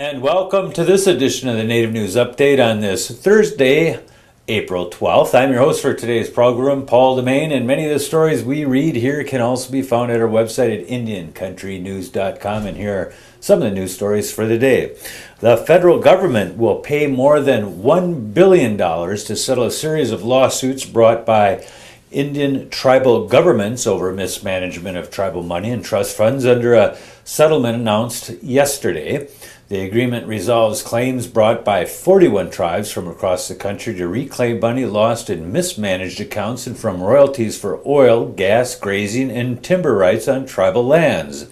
And welcome to this edition of the Native News Update on this Thursday, April 12th. I'm your host for today's program, Paul DeMain, and many of the stories we read here can also be found at our website at IndianCountryTV.com. And here are some of the news stories for the day. The federal government will pay more than $1 billion to settle a series of lawsuits brought by Indian tribal governments over mismanagement of tribal money and trust funds under a settlement announced yesterday. The agreement resolves claims brought by 41 tribes from across the country to reclaim money lost in mismanaged accounts and from royalties for oil, gas, grazing, and timber rights on tribal lands.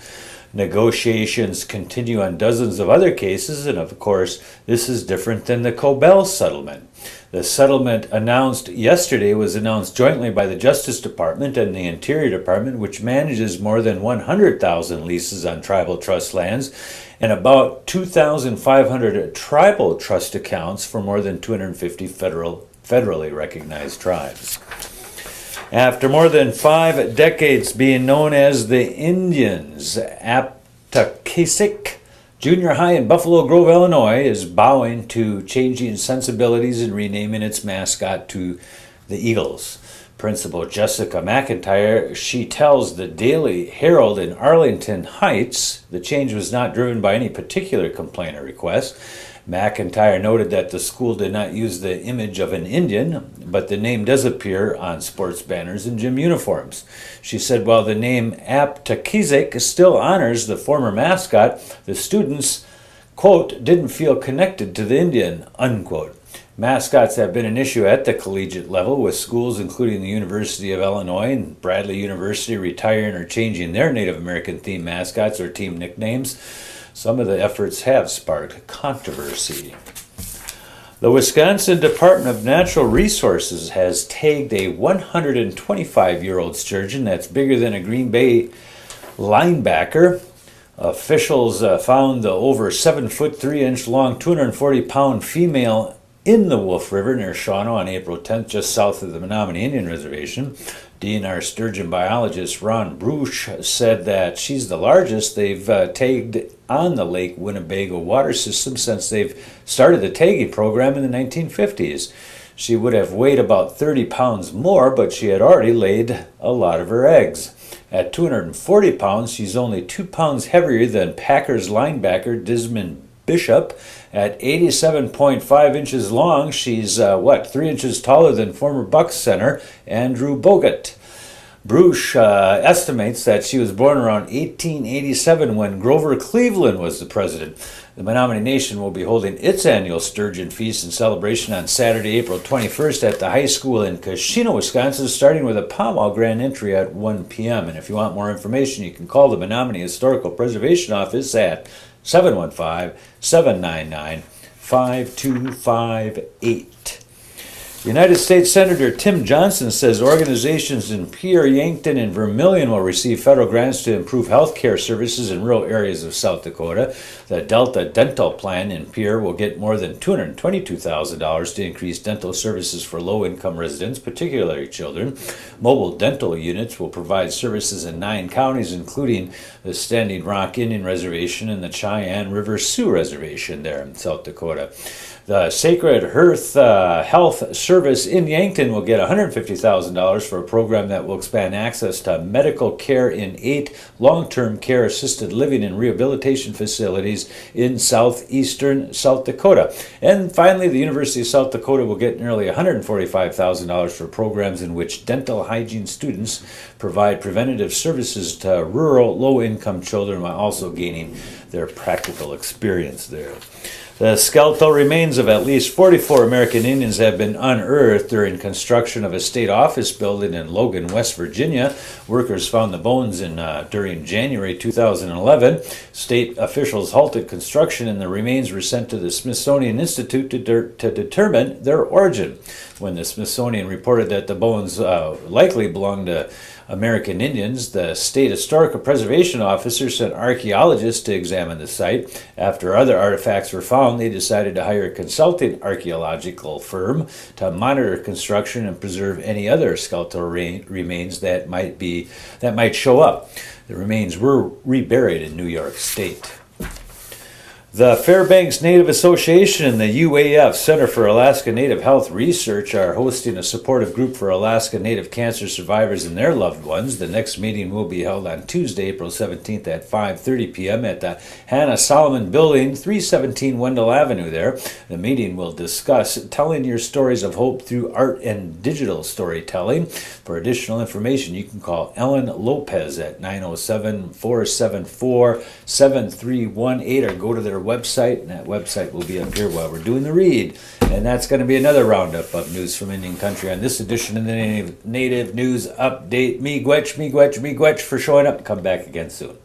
Negotiations continue on dozens of other cases, and of course, this is different than the Cobell settlement. The settlement announced yesterday was announced jointly by the Justice Department and the Interior Department, which manages more than 100,000 leases on tribal trust lands and about 2,500 tribal trust accounts for more than 250 federally recognized tribes. After more than 5 decades being known as the Indians, Aptakasik Junior High in Buffalo Grove, Illinois is bowing to changing sensibilities and renaming its mascot to the Eagles. Principal Jessica McIntyre, she tells the Daily Herald in Arlington Heights the change was not driven by any particular complaint or request. McIntyre noted that the school did not use the image of an Indian, but the name does appear on sports banners and gym uniforms. She said while the name Aptakasik still honors the former mascot, the students, quote, didn't feel connected to the Indian, unquote. Mascots have been an issue at the collegiate level, with schools including the University of Illinois and Bradley University retiring or changing their Native American-themed mascots or team nicknames. Some of the efforts have sparked controversy. The Wisconsin Department of Natural Resources has tagged a 125-year-old sturgeon that's bigger than a Green Bay linebacker. Officials found the over 7-foot 3-inch long, 240-pound female in the Wolf River near Shawano on April 10th, just south of the Menominee Indian Reservation. DNR sturgeon biologist Ron Bruce said that she's the largest they've tagged on the Lake Winnebago water system since they've started the tagging program in the 1950s. She would have weighed about 30 pounds more, but she had already laid a lot of her eggs. At 240 pounds, she's only 2 pounds heavier than Packers linebacker Desmond Bishop. At 87.5 inches long, she's 3 inches taller than former Bucs center Andrew Bogut. Bruce estimates that she was born around 1887 when Grover Cleveland was the president. The Menominee Nation will be holding its annual Sturgeon Feast and celebration on Saturday, April 21st at the high school in Kashina, Wisconsin, starting with a powwow grand entry at 1 p.m. And if you want more information, you can call the Menominee Historical Preservation Office at 715-799-5258. United States Senator Tim Johnson says organizations in Pierre, Yankton, and Vermilion will receive federal grants to improve health care services in rural areas of South Dakota. The Delta Dental Plan in Pierre will get more than $222,000 to increase dental services for low-income residents, particularly children. Mobile dental units will provide services in 9 counties, including the Standing Rock Indian Reservation and the Cheyenne River Sioux Reservation there in South Dakota. The Sacred Hearth Health Service in Yankton will get $150,000 for a program that will expand access to medical care in 8 long-term care assisted living and rehabilitation facilities in southeastern South Dakota. And finally, the University of South Dakota will get nearly $145,000 for programs in which dental hygiene students provide preventative services to rural low-income children while also gaining their practical experience there. The skeletal remains of at least 44 American Indians have been unearthed during construction of a state office building in Logan, West Virginia. Workers found the bones during January 2011. State officials halted construction and the remains were sent to the Smithsonian Institute to determine their origin. When the Smithsonian reported that the bones likely belonged to American Indians, the state historical preservation officer sent archaeologists to examine the site. After other artifacts were found, they decided to hire a consulting archaeological firm to monitor construction and preserve any other skeletal remains that might show up. The remains were reburied in New York State. The Fairbanks Native Association and the UAF Center for Alaska Native Health Research are hosting a supportive group for Alaska Native cancer survivors and their loved ones. The next meeting will be held on Tuesday, April 17th at 5:30 p.m. at the Hannah Solomon Building, 317 Wendell Avenue there. The meeting will discuss telling your stories of hope through art and digital storytelling. For additional information, you can call Ellen Lopez at 907-474-7318 or go to their website, and that website will be up here while we're doing the read. And that's going to be another roundup of news from Indian Country on this edition of the Native News Update. Me Gwetch for showing up. Come back again soon.